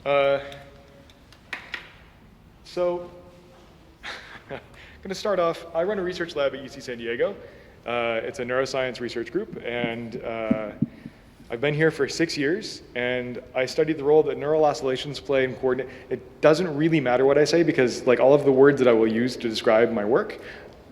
Uh, so, I'm going to start off. I run a research lab at UC San Diego. It's a neuroscience research group, and I've been here for 6 years, and I studied the role that neural oscillations play in coordinate. It doesn't really matter what I say because like all of the words that I will use to describe my work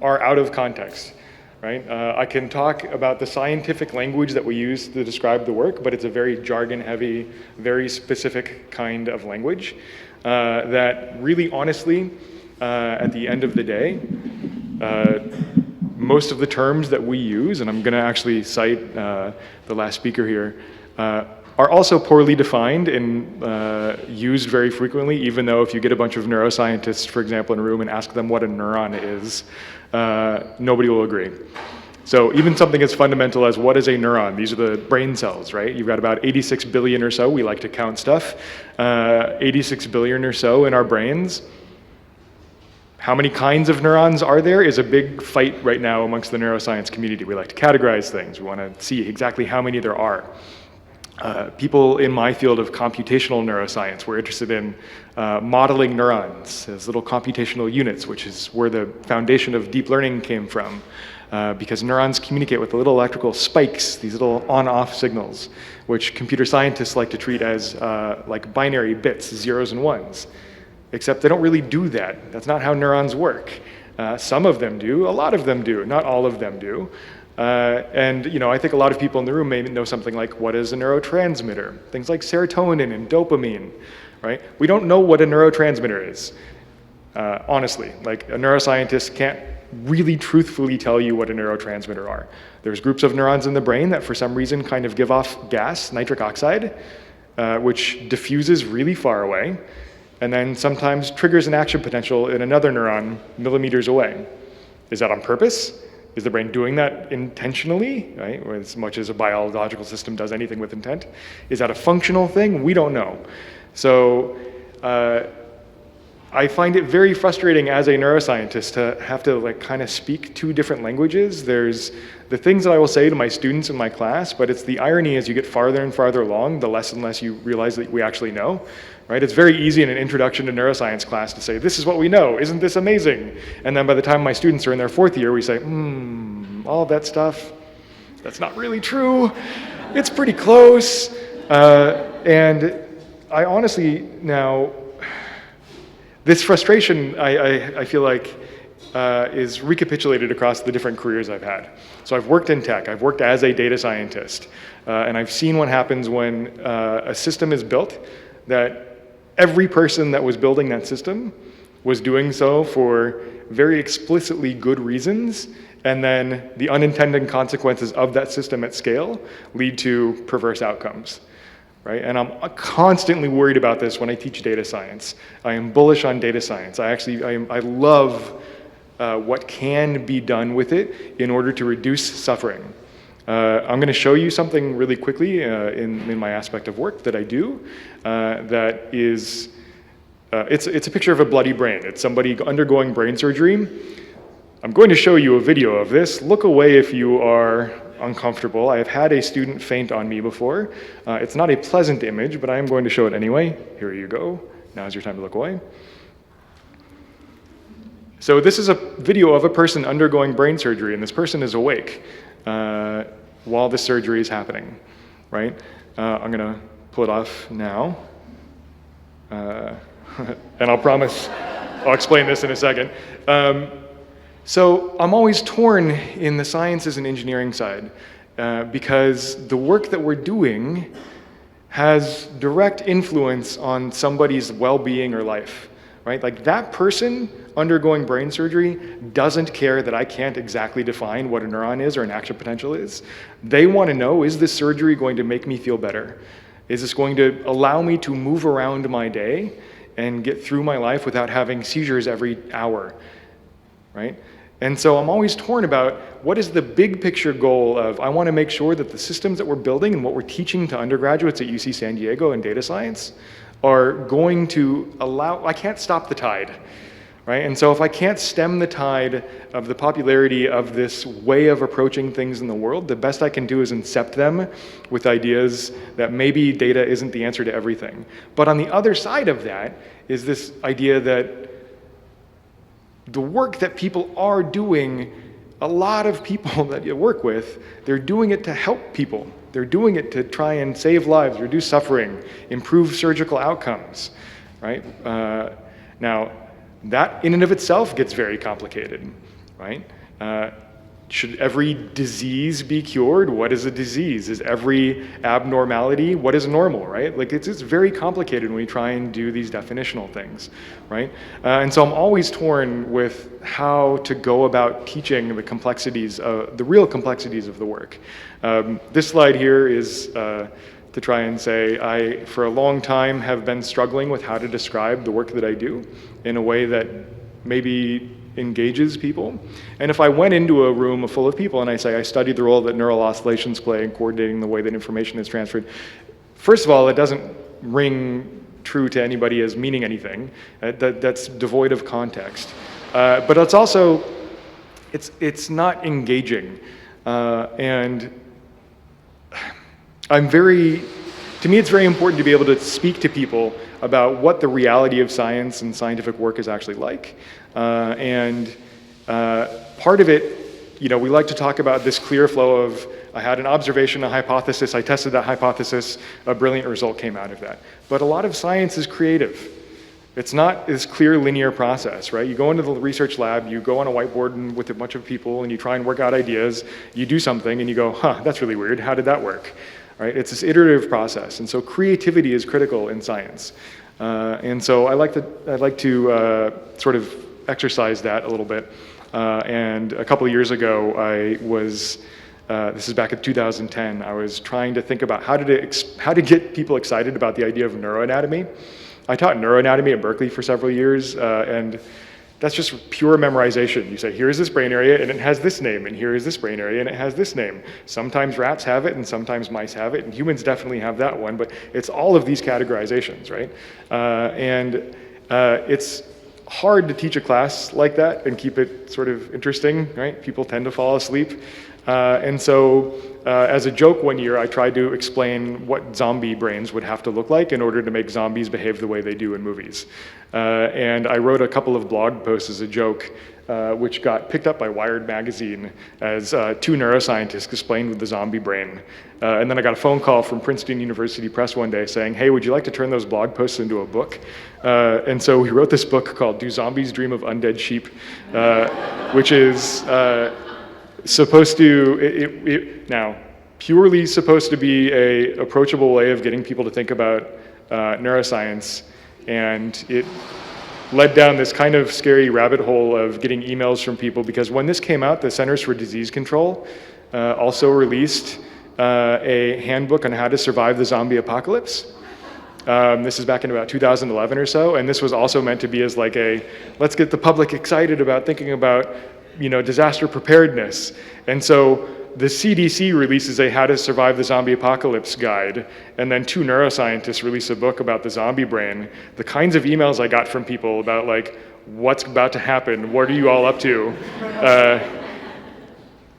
are out of context, right? I can talk about the scientific language that we use to describe the work, but it's a very jargon-heavy, very specific kind of language that really honestly, at the end of the day, most of the terms that we use, and I'm going to actually cite the last speaker here, are also poorly defined and used very frequently, even though if you get a bunch of neuroscientists, for example, in a room and ask them what a neuron is, nobody will agree. So even something as fundamental as what is a neuron? These are the brain cells, right? You've got about 86 billion or so. We like to count stuff. 86 billion or so in our brains. How many kinds of neurons are there is a big fight right now amongst the neuroscience community. We like to categorize things. We want to see exactly how many there are. People in my field of computational neuroscience, we're interested in modeling neurons as little computational units, which is where the foundation of deep learning came from. Because neurons communicate with little electrical spikes, these little on-off signals, which computer scientists like to treat as like binary bits, zeros and ones. Except they don't really do that. That's not how neurons work. Some of them do, a lot of them do, not all of them do. And you know, I think a lot of people in the room may know something like what is a neurotransmitter? Things like serotonin and dopamine, right? We don't know what a neurotransmitter is, honestly. Like a neuroscientist can't really truthfully tell you what a neurotransmitter are. There's groups of neurons in the brain that for some reason kind of give off gas, nitric oxide, which diffuses really far away, and then sometimes triggers an action potential in another neuron millimeters away. Is that on purpose? Is the brain doing that intentionally, right? Or as much as a biological system does anything with intent. Is that a functional thing? We don't know. So I find it very frustrating as a neuroscientist to have to like kind of speak two different languages. There's the things that I will say to my students in my class, but it's the irony as you get farther and farther along, the less and less you realize that we actually know, right? It's very easy in an introduction to neuroscience class to say, this is what we know, isn't this amazing? And then by the time my students are in their fourth year, we say, all of that stuff, that's not really true. It's pretty close. And I honestly now, this frustration, I feel like, is recapitulated across the different careers I've had. So I've worked in tech, I've worked as a data scientist, and I've seen what happens when a system is built that every person that was building that system was doing so for very explicitly good reasons, and then the unintended consequences of that system at scale lead to perverse outcomes. Right? And I'm constantly worried about this when I teach data science. I am bullish on data science. I love what can be done with it in order to reduce suffering. I'm going to show you something really quickly in my aspect of work that I do that is, it's a picture of a bloody brain. It's somebody undergoing brain surgery. I'm going to show you a video of this. Look away if you are uncomfortable. I have had a student faint on me before. It's not a pleasant image, but I am going to show it anyway. Here you go. Now's your time to look away. So this is a video of a person undergoing brain surgery, and this person is awake while the surgery is happening, right? I'm gonna pull it off now. And I'll promise I'll explain this in a second. So I'm always torn in the sciences and engineering side because the work that we're doing has direct influence on somebody's well-being or life, right? Like that person undergoing brain surgery doesn't care that I can't exactly define what a neuron is or an action potential is. They want to know, is this surgery going to make me feel better? Is this going to allow me to move around my day and get through my life without having seizures every hour, right? And so I'm always torn about what is the big picture goal of, I want to make sure that the systems that we're building and what we're teaching to undergraduates at UC San Diego in data science are going to allow, I can't stop the tide, right? And so if I can't stem the tide of the popularity of this way of approaching things in the world, the best I can do is incept them with ideas that maybe data isn't the answer to everything. But on the other side of that is this idea that the work that people are doing, a lot of people that you work with, they're doing it to help people. They're doing it to try and save lives, reduce suffering, improve surgical outcomes, right? Now, that in and of itself gets very complicated, right? Should every disease be cured? What is a disease? Is every abnormality, what is normal, right? Like it's very complicated when we try and do these definitional things, right? And so I'm always torn with how to go about teaching the complexities, the real complexities of the work. This slide here is to try and say, I, for a long time, have been struggling with how to describe the work that I do in a way that maybe engages people. And if I went into a room full of people and I say, I studied the role that neural oscillations play in coordinating the way that information is transferred, first of all, it doesn't ring true to anybody as meaning anything. That's devoid of context. But it's also, it's not engaging. And to me, it's very important to be able to speak to people about what the reality of science and scientific work is actually like. And part of it, we like to talk about this clear flow of, I had an observation, a hypothesis, I tested that hypothesis, a brilliant result came out of that. But a lot of science is creative. It's not this clear linear process, right? You go into the research lab, you go on a whiteboard with a bunch of people and you try and work out ideas, you do something and you go, that's really weird, how did that work? Right? It's this iterative process, and so creativity is critical in science. And so I'd like to sort of exercise that a little bit. And a couple of years ago, I was, this is back in 2010, I was trying to think about how to get people excited about the idea of neuroanatomy. I taught neuroanatomy at Berkeley for several years, and that's just pure memorization. You say, here's this brain area, and it has this name, and here is this brain area, and it has this name. Sometimes rats have it, and sometimes mice have it, and humans definitely have that one, but it's all of these categorizations, right? It's hard to teach a class like that and keep it sort of interesting, right? People tend to fall asleep. And so as a joke one year, I tried to explain what zombie brains would have to look like in order to make zombies behave the way they do in movies. And I wrote a couple of blog posts as a joke, which got picked up by Wired magazine as two neuroscientists explained the zombie brain. And then I got a phone call from Princeton University Press one day saying, hey, would you like to turn those blog posts into a book? And so we wrote this book called Do Zombies Dream of Undead Sheep, which is supposed to, now, purely supposed to be a approachable way of getting people to think about neuroscience, and it led down this kind of scary rabbit hole of getting emails from people, because when this came out, the Centers for Disease Control also released a handbook on how to survive the zombie apocalypse. This is back in about 2011 or so, and this was also meant to be as like let's get the public excited about thinking about disaster preparedness. And so the CDC releases a How to Survive the Zombie Apocalypse guide, and then two neuroscientists release a book about the zombie brain. The kinds of emails I got from people about like, what's about to happen? What are you all up to?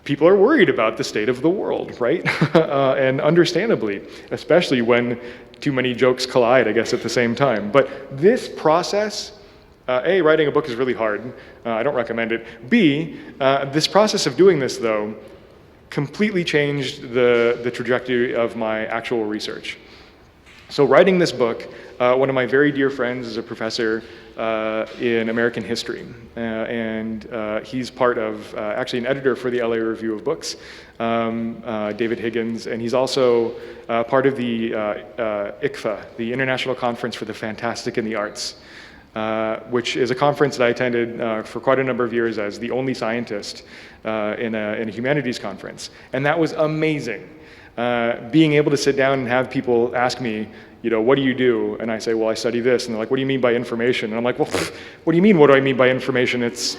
People are worried about the state of the world, right? And understandably, especially when too many jokes collide, I guess, at the same time. But this process, A, writing a book is really hard. I don't recommend it. B, this process of doing this, though, completely changed the trajectory of my actual research. So writing this book, one of my very dear friends is a professor in American history, and he's part of, actually an editor for the LA Review of Books, David Higgins, and he's also part of the ICFA, the International Conference for the Fantastic and the Arts, which is a conference that I attended for quite a number of years as the only scientist in a humanities conference. And that was amazing. Being able to sit down and have people ask me, what do you do? And I say, well, I study this. And they're like, what do you mean by information? And I'm like, well, what do you mean, what do I mean by information? It's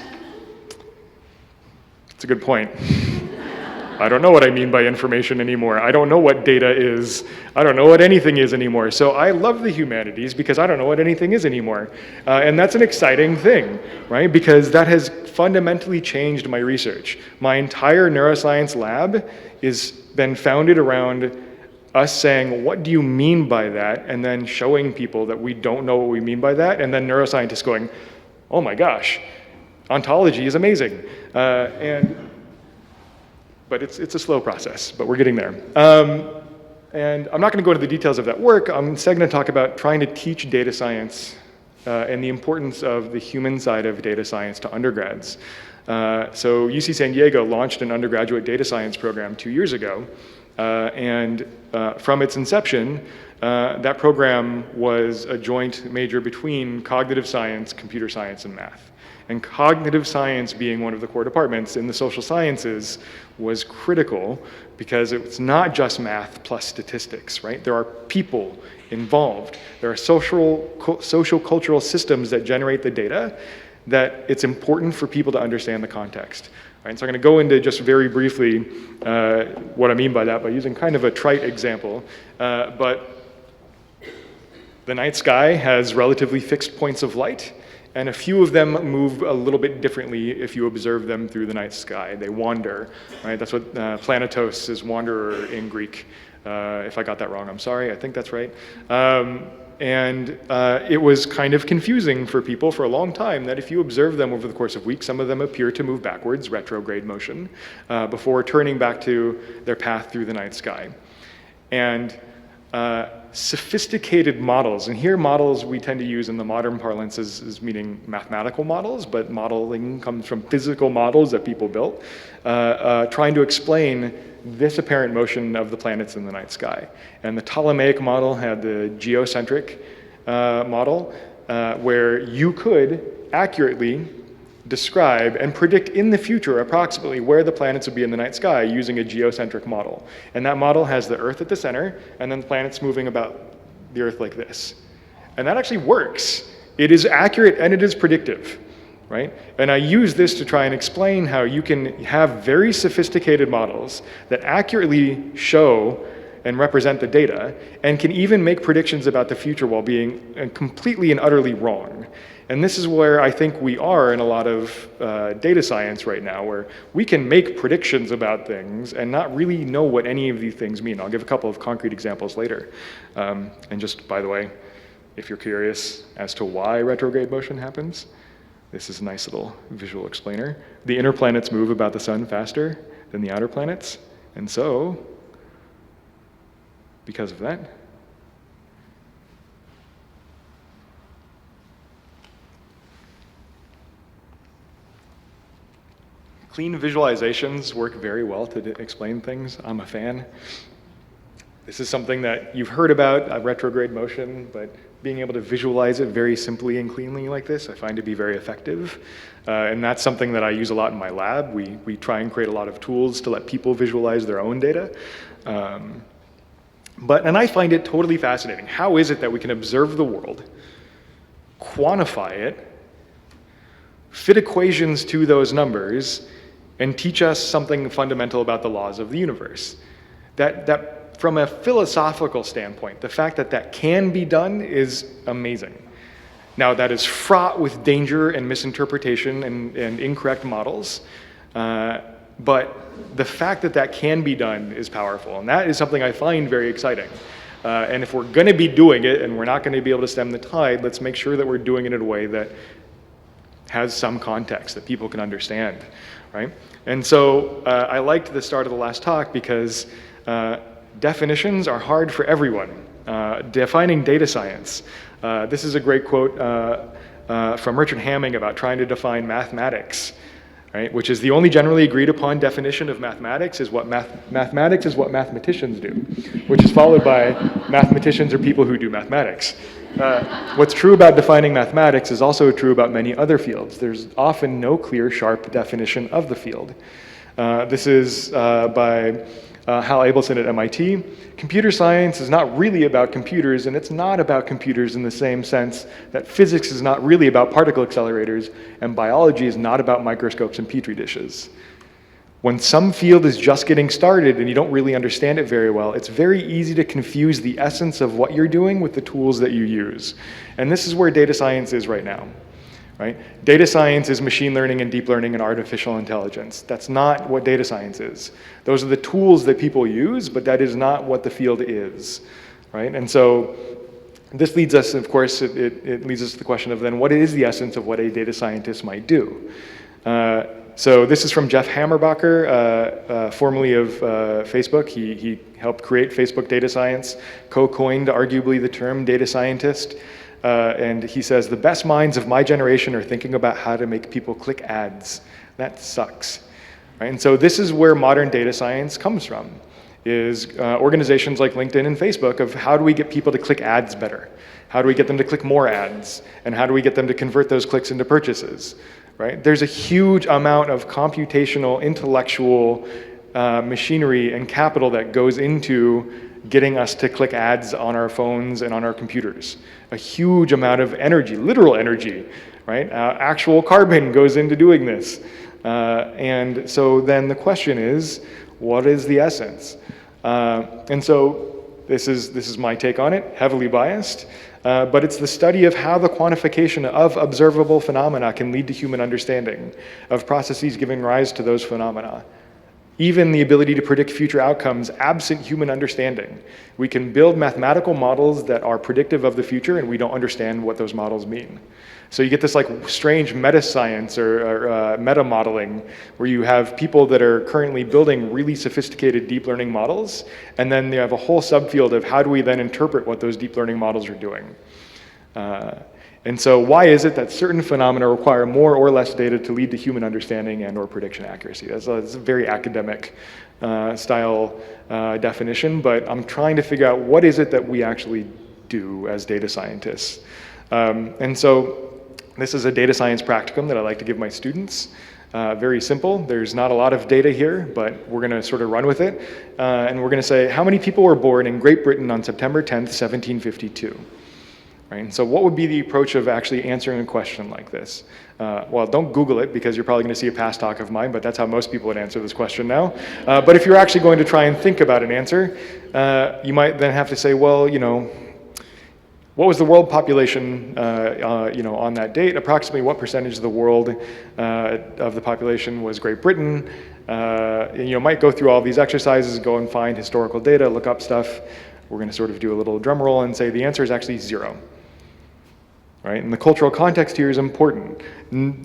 a good point. I don't know what I mean by information anymore. I don't know what data is. I don't know what anything is anymore. So I love the humanities because I don't know what anything is anymore. And that's an exciting thing, right? Because that has fundamentally changed my research. My entire neuroscience lab is been founded around us saying, what do you mean by that? And then showing people that we don't know what we mean by that. And then neuroscientists going, oh my gosh, ontology is amazing. But it's a slow process, but we're getting there. And I'm not going to go into the details of that work. I'm instead going to talk about trying to teach data science and the importance of the human side of data science to undergrads. So UC San Diego launched an undergraduate data science program 2 years ago. And from its inception, that program was a joint major between cognitive science, computer science, and math. And cognitive science, being one of the core departments in the social sciences, was critical because it's not just math plus statistics, right? There are people involved. There are social cultural systems that generate the data that it's important for people to understand the context. Right? So I'm going to go into just very briefly what I mean by that by using kind of a trite example. But the night sky has relatively fixed points of light, and a few of them move a little bit differently if you observe them through the night sky. They wander, right? That's what planetos is, wanderer in Greek. If I got that wrong, I'm sorry. I think that's right. It was kind of confusing for people for a long time that if you observe them over the course of weeks, some of them appear to move backwards, retrograde motion, before turning back to their path through the night sky. And sophisticated models, and here models we tend to use in the modern parlance is meaning mathematical models, but modeling comes from physical models that people built, trying to explain this apparent motion of the planets in the night sky. And the Ptolemaic model had the geocentric model, where you could accurately describe and predict in the future approximately where the planets would be in the night sky using a geocentric model. And that model has the Earth at the center, and then the planets moving about the Earth like this. And that actually works. It is accurate and it is predictive, right? And I use this to try and explain how you can have very sophisticated models that accurately show and represent the data, and can even make predictions about the future while being completely and utterly wrong. And this is where I think we are in a lot of data science right now, where we can make predictions about things and not really know what any of these things mean. I'll give a couple of concrete examples later. And just, by the way, if you're curious as to why retrograde motion happens, this is a nice little visual explainer. The inner planets move about the sun faster than the outer planets, and so, because of that, clean visualizations work very well to explain things. I'm a fan. This is something that you've heard about, retrograde motion, but being able to visualize it very simply and cleanly like this, I find to be very effective. And that's something that I use a lot in my lab. We try and create a lot of tools to let people visualize their own data. And I find it totally fascinating. How is it that we can observe the world, quantify it, fit equations to those numbers, and teach us something fundamental about the laws of the universe? That from a philosophical standpoint, the fact that that can be done is amazing. Now, that is fraught with danger and misinterpretation and incorrect models, but the fact that that can be done is powerful, and that is something I find very exciting. And if we're going to be doing it and we're not going to be able to stem the tide, let's make sure that we're doing it in a way that has some context that people can understand, right? And so I liked the start of the last talk because definitions are hard for everyone. Defining data science. This is a great quote from Richard Hamming about trying to define mathematics, right? Which is the only generally agreed upon definition of mathematics is what mathematics is what mathematicians do, which is followed by mathematicians are people who do mathematics. What's true about defining mathematics is also true about many other fields. There's often no clear, sharp definition of the field. This is by Hal Abelson at MIT. Computer science is not really about computers, and it's not about computers in the same sense that physics is not really about particle accelerators, and biology is not about microscopes and petri dishes. When some field is just getting started and you don't really understand it very well, it's very easy to confuse the essence of what you're doing with the tools that you use. And this is where data science is right now. Right? Data science is machine learning and deep learning and artificial intelligence. That's not what data science is. Those are the tools that people use, but that is not what the field is. Right? And so this leads us, of course, it leads us to the question of then what is the essence of what a data scientist might do? So this is from Jeff Hammerbacher, formerly of Facebook. He helped create Facebook data science, co-coined arguably the term data scientist. And he says, the best minds of my generation are thinking about how to make people click ads. That sucks. Right? And so this is where modern data science comes from, is organizations like LinkedIn and Facebook of how do we get people to click ads better? How do we get them to click more ads? And how do we get them to convert those clicks into purchases? Right? There's a huge amount of computational, intellectual machinery and capital that goes into getting us to click ads on our phones and on our computers. A huge amount of energy, literal energy, right? Actual carbon goes into doing this. And so then the question is, what is the essence? And so this is my take on it, heavily biased, but it's the study of how the quantification of observable phenomena can lead to human understanding of processes giving rise to those phenomena. Even the ability to predict future outcomes absent human understanding. We can build mathematical models that are predictive of the future and we don't understand what those models mean. So you get this like strange meta science or meta modeling where you have people that are currently building really sophisticated deep learning models, and then you have a whole subfield of how do we then interpret what those deep learning models are doing. And so why is it that certain phenomena require more or less data to lead to human understanding and or prediction accuracy? That's a very academic style definition, but I'm trying to figure out what is it that we actually do as data scientists. And so this is a data science practicum that I like to give my students. Very simple. There's not a lot of data here, but we're going to sort of run with it. And we're going to say, how many people were born in Great Britain on September 10th, 1752? Right? And so what would be the approach of actually answering a question like this? Well, don't Google it because you're probably going to see a past talk of mine, but that's how most people would answer this question now. But if you're actually going to try and think about an answer, you might then have to say, well, you know, what was the world population you know, on that date? Approximately what percentage of the world of the population was Great Britain? And, you know, might go through all these exercises, go and find historical data, look up stuff. We're going to sort of do a little drum roll and say the answer is actually 0. Right? And the cultural context here is important.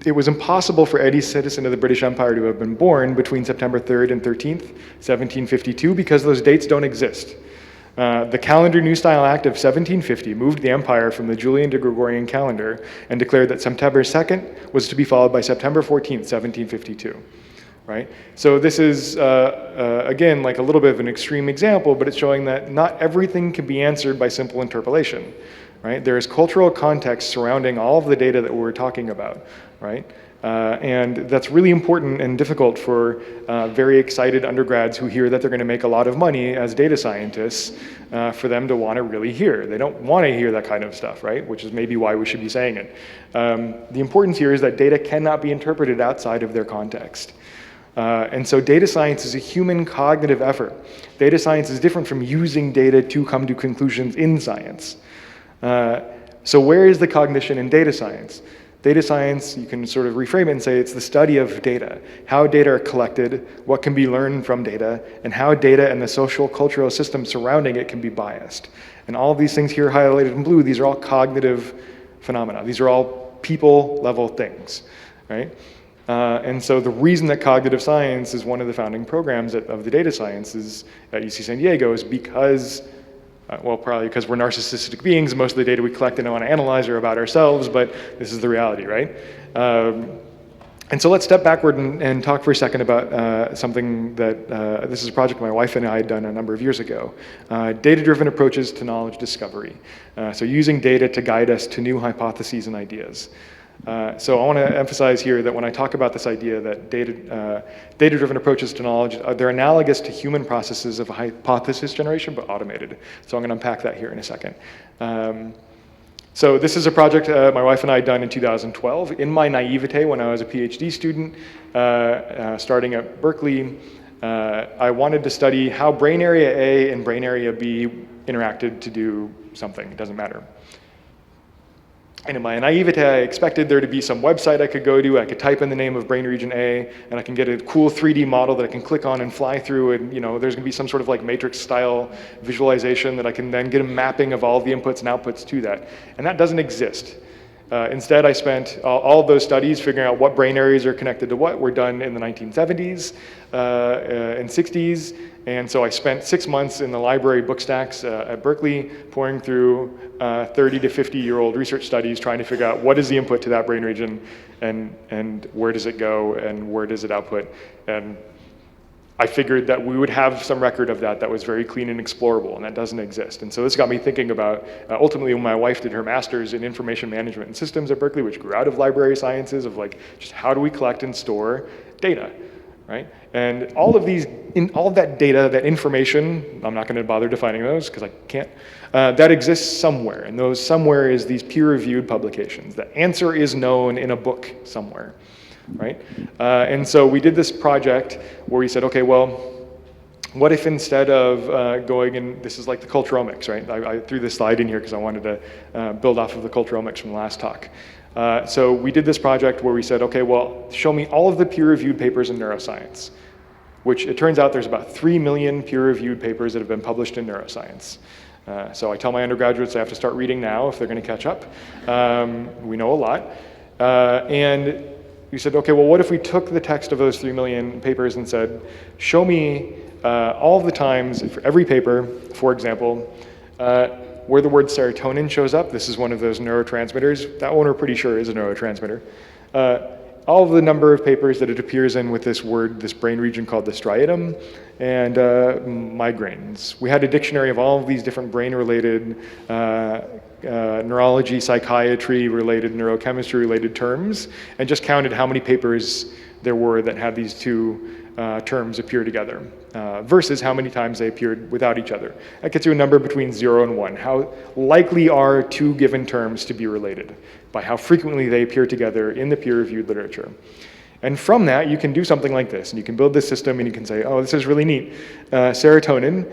It was impossible for any citizen of the British Empire to have been born between September 3rd and 13th, 1752, because those dates don't exist. The Calendar New Style Act of 1750 moved the empire from the Julian to Gregorian calendar and declared that September 2nd was to be followed by September 14th, 1752. Right? So this is, again, like a little bit of an extreme example, but it's showing that not everything can be answered by simple interpolation. Right? There is cultural context surrounding all of the data that we're talking about. Right? And that's really important and difficult for very excited undergrads who hear that they're going to make a lot of money as data scientists for them to want to really hear. They don't want to hear that kind of stuff, right? Which is maybe why we should be saying it. The importance here is that data cannot be interpreted outside of their context. And so data science is a human cognitive effort. Data science is different from using data to come to conclusions in science. So where is the cognition in data science? Data science, you can sort of reframe it and say it's the study of data, how data are collected, what can be learned from data, and how data and the social cultural system surrounding it can be biased. And all of these things here highlighted in blue, these are all cognitive phenomena. These are all people level things, right? And so the reason that cognitive science is one of the founding programs of the data sciences at UC San Diego is because, well, probably because we're narcissistic beings. Most of the data we collect and want to analyze are about ourselves, but this is the reality, right? And so let's step backward and talk for a second about something that, this is a project my wife and I had done a number of years ago. Data-driven approaches to knowledge discovery. So using data to guide us to new hypotheses and ideas. So I want to emphasize here that when I talk about this idea that data-driven approaches to knowledge, they're analogous to human processes of hypothesis generation, but automated. So I'm going to unpack that here in a second. So this is a project my wife and I had done in 2012. In my naivete, when I was a PhD student, starting at Berkeley, I wanted to study how brain area A and brain area B interacted to do something. It doesn't matter. And in my naivete, I expected there to be some website I could go to. I could type in the name of brain region A, and I can get a cool 3D model that I can click on and fly through. And there's going to be some sort of like matrix-style visualization that I can then get a mapping of all the inputs and outputs to that. And that doesn't exist. Instead, I spent all of those studies figuring out what brain areas are connected to what were done in the 1970s and 60s. And so I spent 6 months in the library book stacks at Berkeley, pouring through 30 to 50-year-old research studies, trying to figure out what is the input to that brain region, and where does it go, and where does it output. And I figured that we would have some record of that was very clean and explorable, and that doesn't exist. And so this got me thinking about, ultimately when my wife did her master's in information management and systems at Berkeley, which grew out of library sciences, of like, just how do we collect and store data, right? And all of that data, that information, I'm not gonna bother defining those because I can't, that exists somewhere, and those somewhere is these peer-reviewed publications. The answer is known in a book somewhere. Right? And so we did this project where we said, okay, well, what if instead of going and this is like the culturomics, right? I threw this slide in here because I wanted to build off of the culturomics from the last talk. So we did this project where we said, okay, well, show me all of the peer-reviewed papers in neuroscience, which it turns out there's about 3 million peer-reviewed papers that have been published in neuroscience. So I tell my undergraduates they have to start reading now if they're going to catch up. We know a lot. And we said, okay, well, what if we took the text of those 3 million papers and said, show me all the times for every paper, for example, where the word serotonin shows up. This is one of those neurotransmitters. That one we're pretty sure is a neurotransmitter. All of the number of papers that it appears in with this word, this brain region called the striatum, and migraines. We had a dictionary of all of these different brain-related neurology, psychiatry-related, neurochemistry-related terms, and just counted how many papers there were that had these two terms appear together, versus how many times they appeared without each other. That gets you a number between 0 and 1. How likely are two given terms to be related by how frequently they appear together in the peer-reviewed literature. And from that, you can do something like this, and you can build this system, and you can say, oh, this is really neat. Serotonin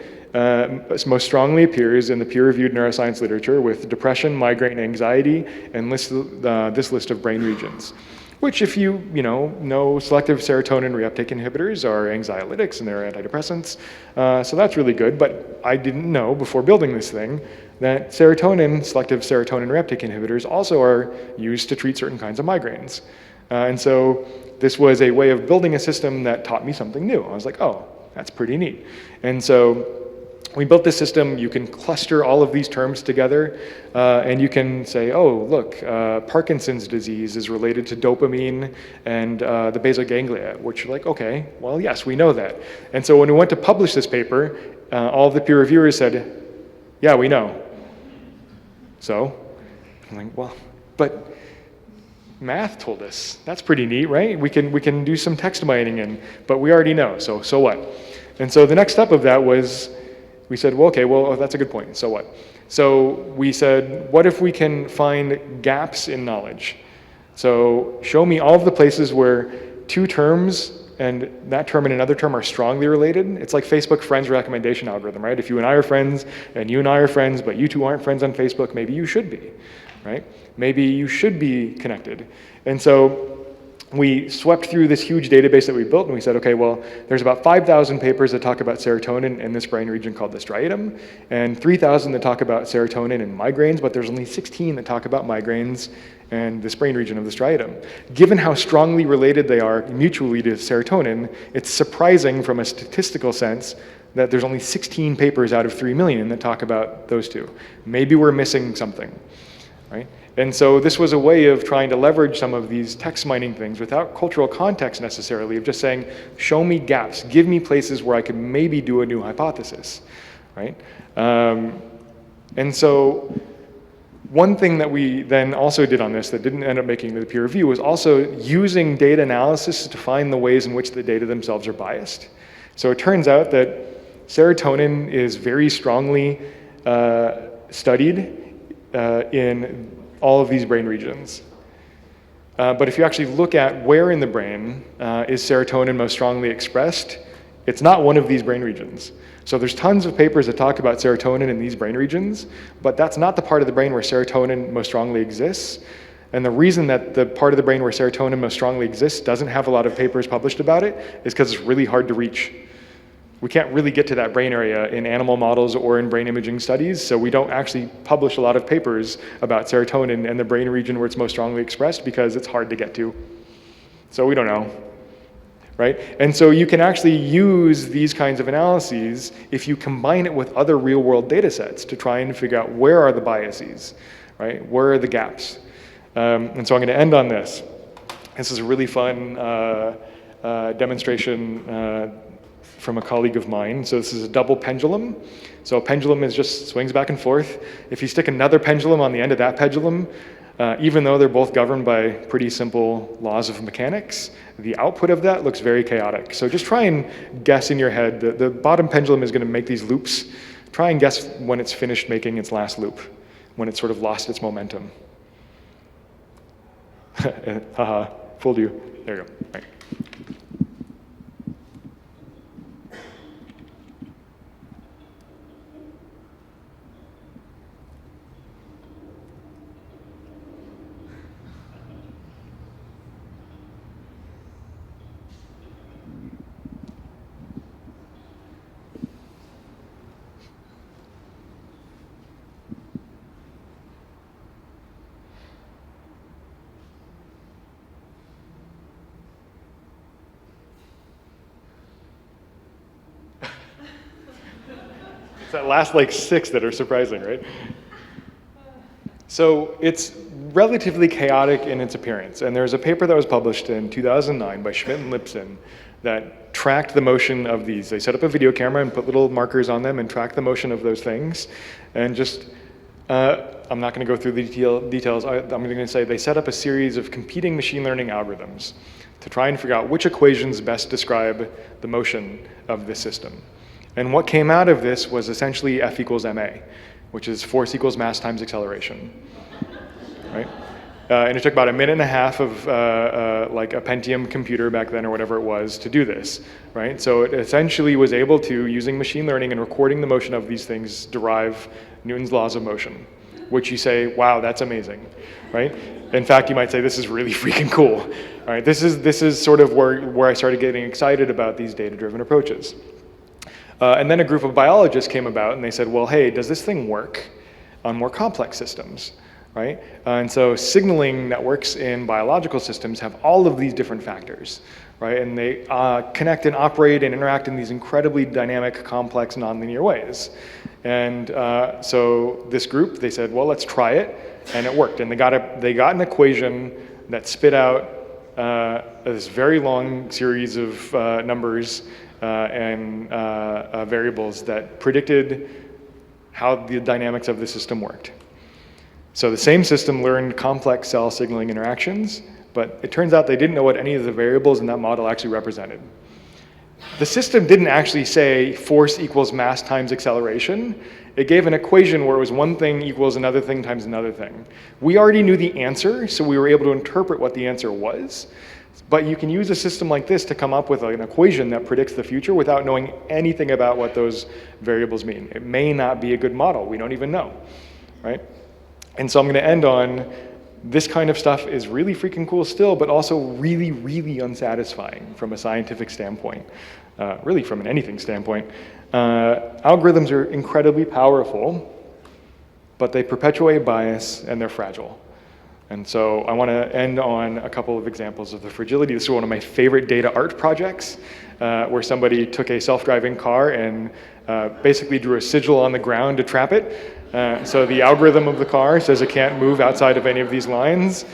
most strongly appears in the peer-reviewed neuroscience literature with depression, migraine, anxiety, and this list of brain regions. Which, if you know selective serotonin reuptake inhibitors are anxiolytics and they're antidepressants, so that's really good. But I didn't know before building this thing that selective serotonin reuptake inhibitors also are used to treat certain kinds of migraines. And so this was a way of building a system that taught me something new. I was like, oh, that's pretty neat. And so we built this system. You can cluster all of these terms together, and you can say, oh, look, Parkinson's disease is related to dopamine and the basal ganglia, which you're like, okay, well, yes, we know that. And so when we went to publish this paper, all of the peer reviewers said, yeah, we know. So I'm like, well, but math told us. That's pretty neat, right? We can do some text mining, but we already know, so what? And so the next step of that was, we said, well, okay, well, that's a good point, so what? So we said, what if we can find gaps in knowledge? So show me all of the places where two terms and that term and another term are strongly related. It's like Facebook friends recommendation algorithm, right? If you and I are friends, and you and I are friends, but you two aren't friends on Facebook, maybe you should be, right? Maybe you should be connected. And so we swept through this huge database that we built, and we said, okay, well, there's about 5,000 papers that talk about serotonin in this brain region called the striatum, and 3,000 that talk about serotonin and migraines, but there's only 16 that talk about migraines and this brain region of the striatum. Given how strongly related they are mutually to serotonin, it's surprising from a statistical sense that there's only 16 papers out of 3 million that talk about those two. Maybe we're missing something, right? And so this was a way of trying to leverage some of these text mining things without cultural context necessarily, of just saying, show me gaps, give me places where I could maybe do a new hypothesis, right? And so one thing that we then also did on this that didn't end up making the peer review was also using data analysis to find the ways in which the data themselves are biased. So it turns out that serotonin is very strongly studied in all of these brain regions. But if you actually look at where in the brain is serotonin most strongly expressed, it's not one of these brain regions. So there's tons of papers that talk about serotonin in these brain regions, but that's not the part of the brain where serotonin most strongly exists. And the reason that the part of the brain where serotonin most strongly exists doesn't have a lot of papers published about it is because it's really hard to reach. We can't really get to that brain area in animal models or in brain imaging studies, so we don't actually publish a lot of papers about serotonin and the brain region where it's most strongly expressed because it's hard to get to. So we don't know, right? And so you can actually use these kinds of analyses if you combine it with other real-world data sets to try and figure out where are the biases, right? Where are the gaps? And so I'm going to end on this. This is a really fun demonstration from a colleague of mine. So this is a double pendulum. So a pendulum is just swings back and forth. If you stick another pendulum on the end of that pendulum, even though they're both governed by pretty simple laws of mechanics, the output of that looks very chaotic. So just try and guess in your head. The bottom pendulum is going to make these loops. Try and guess when it's finished making its last loop, when it's sort of lost its momentum. Haha, fooled you. There you go. All right. It's that last like 6 that are surprising, right? So it's relatively chaotic in its appearance. And there's a paper that was published in 2009 by Schmidt and Lipson that tracked the motion of these. They set up a video camera and put little markers on them and tracked the motion of those things. And just, I'm not going to go through the details. I'm going to say they set up a series of competing machine learning algorithms to try and figure out which equations best describe the motion of this system. And what came out of this was essentially F equals ma, which is force equals mass times acceleration, right? And it took about 1.5 minutes of like a Pentium computer back then or whatever it was to do this, right? So it essentially was able to, using machine learning and recording the motion of these things, derive Newton's laws of motion, which you say, wow, that's amazing, right? In fact, you might say, this is really freaking cool, all right? This is sort of where I started getting excited about these data-driven approaches. And then a group of biologists came about and they said, well, hey, does this thing work on more complex systems, right? And so signaling networks in biological systems have all of these different factors, right? And they connect and operate and interact in these incredibly dynamic, complex, nonlinear ways. And so this group, they said, well, let's try it, and it worked. And they got an equation that spit out this very long series of numbers and variables that predicted how the dynamics of the system worked. So the same system learned complex cell signaling interactions, but it turns out they didn't know what any of the variables in that model actually represented. The system didn't actually say force equals mass times acceleration. It gave an equation where it was one thing equals another thing times another thing. We already knew the answer, so we were able to interpret what the answer was. But you can use a system like this to come up with an equation that predicts the future without knowing anything about what those variables mean. It may not be a good model. We don't even know, right? And so I'm going to end on this kind of stuff is really freaking cool still, but also really, really unsatisfying from a scientific standpoint, really from an anything standpoint. Algorithms are incredibly powerful, but they perpetuate bias and they're fragile. And so I want to end on a couple of examples of the fragility. This is one of my favorite data art projects, where somebody took a self-driving car and basically drew a sigil on the ground to trap it. So the algorithm of the car says it can't move outside of any of these lines.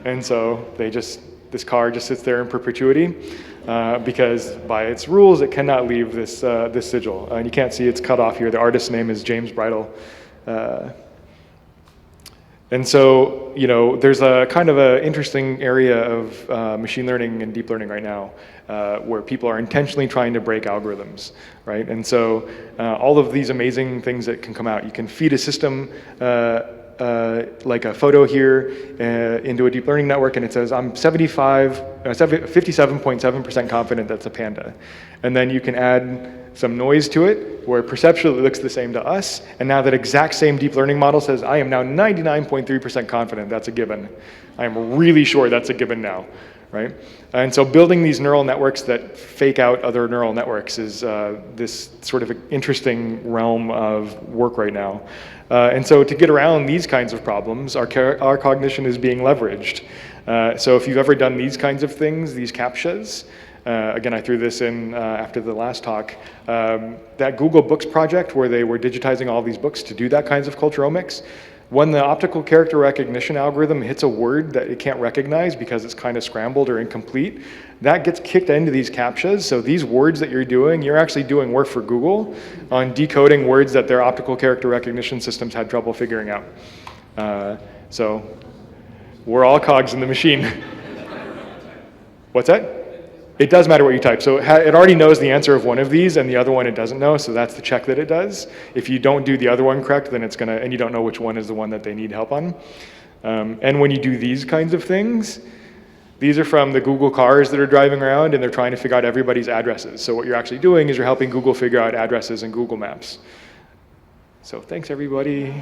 And so this car just sits there in perpetuity because by its rules, it cannot leave this sigil. And you can't see it's cut off here. The artist's name is James Bridle. And so, there's a kind of an interesting area of machine learning and deep learning right now where people are intentionally trying to break algorithms, right? And so all of these amazing things that can come out, you can feed a system like a photo here into a deep learning network, and it says, I'm 57.7% confident that's a panda. And then you can add some noise to it, where perceptually it looks the same to us, and now that exact same deep learning model says, I am now 99.3% confident that's a gibbon. I am really sure that's a gibbon now, right? And so building these neural networks that fake out other neural networks is this sort of interesting realm of work right now. And so to get around these kinds of problems, our cognition is being leveraged. So if you've ever done these kinds of things, these CAPTCHAs, again, I threw this in after the last talk, that Google Books project where they were digitizing all these books to do that kinds of culturomics, when the optical character recognition algorithm hits a word that it can't recognize because it's kind of scrambled or incomplete, that gets kicked into these CAPTCHAs. So these words that you're actually doing work for Google on decoding words that their optical character recognition systems had trouble figuring out. So we're all cogs in the machine. What's that? It does matter what you type. So it already knows the answer of one of these, and the other one it doesn't know, so that's the check that it does. If you don't do the other one correct, then it's gonna, and you don't know which one is the one that they need help on. And when you do these kinds of things, these are from the Google cars that are driving around, and they're trying to figure out everybody's addresses. So what you're actually doing is you're helping Google figure out addresses in Google Maps. So thanks, everybody.